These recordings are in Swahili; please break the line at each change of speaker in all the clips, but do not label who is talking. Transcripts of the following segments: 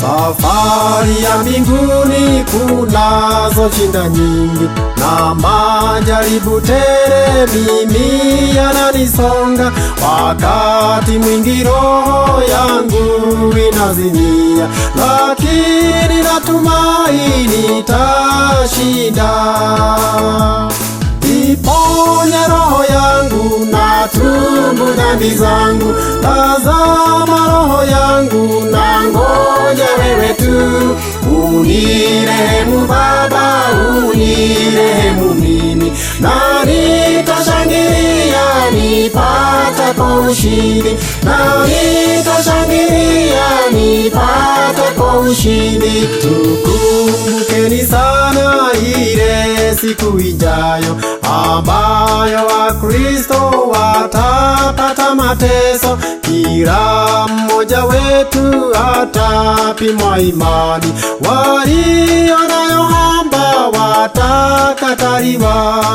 Safari ya mbinguni kunazo shida nyingi na majaribu tele, mimi yananisonga. Wakati mwingi roho yangu inazimia, lakini natumaini nitashinda. Iponye roho yangu, natubu dhambi zangu. Tazama roho yangu, nangoja wewe tu. Unirehemu Baba, unirehemu mimi, na nitashangilia nipatapo ushindi, na nitashangilia nipatapo ushindi. Tukumbukeni sana ile siku ijayo ambayo Wakristo watapata mateso. Kila mmoja wetu atapimwa imani, walio nayo hamba watakataliwa.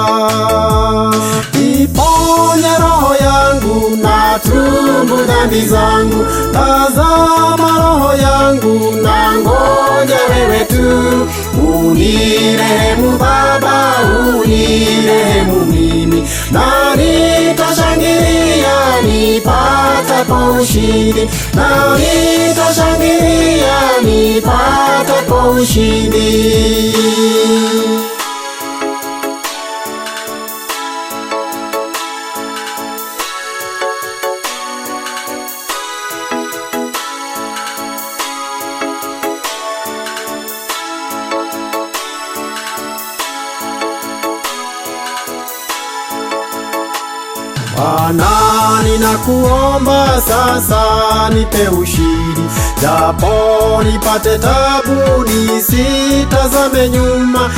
Iponye roho yangu, natubu dhambi zangu. Tazama roho yangu, nangoja wewe tu. Unirehemu Baba, unirehemu mimi, na nitashangilia nipatapo ushindi, na nitashangilia nipatapo ushindi. Bwana, ninakuomba sasa nipe ushindi, japo nipate tabu, nisitazame nyuma.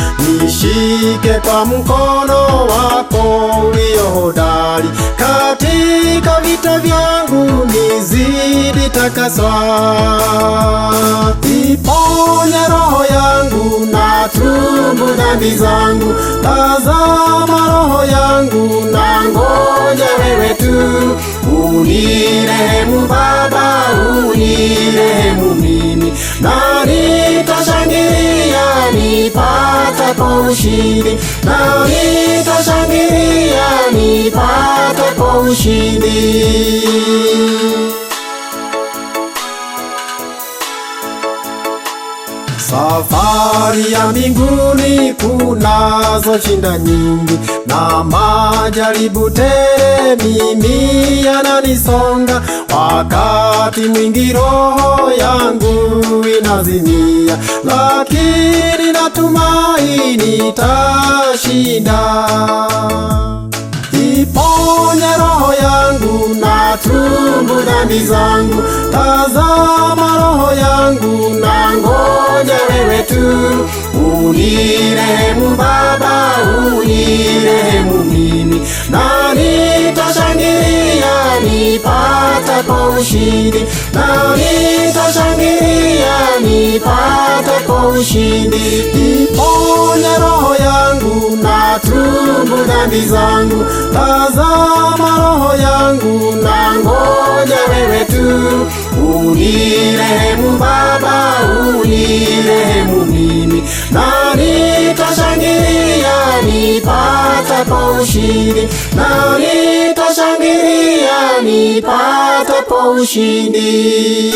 Nishike kwa mkono wako ulio hodari, katika vita vyangu nizidi takaswa. Iponye roho yangu, natubu dhambi zangu. Tazama roho yangu, nangoja wewe tu. Unirehemu Baba, unirehemu mimi, na nitashangilia nipatapo ushindi, na nitashangilia nipatapo ushindi. Safari ya mbinguni kunazo shida nyingi na majaribu tele, mimi yananisonga. Wakati mwingi roho yangu inazimia, lakini natumaini nitashinda. Iponye roho yangu, natubu dhambi zangu. Tazama roho yangu, nangoja wewe tu. Unirehemu Baba, unirehemu mimi, na nitashangilia nipatapo ushindi, na nitashangilia nipatapo ushindi. Iponye roho yangu, natubu dhambi zangu. Tazama roho yangu, nangoja wewe tu. Unirehemu Baba, unirehemu mimi, na nitashangilia nipatapo ushindi, na nitashangilia nipatapo ushindi.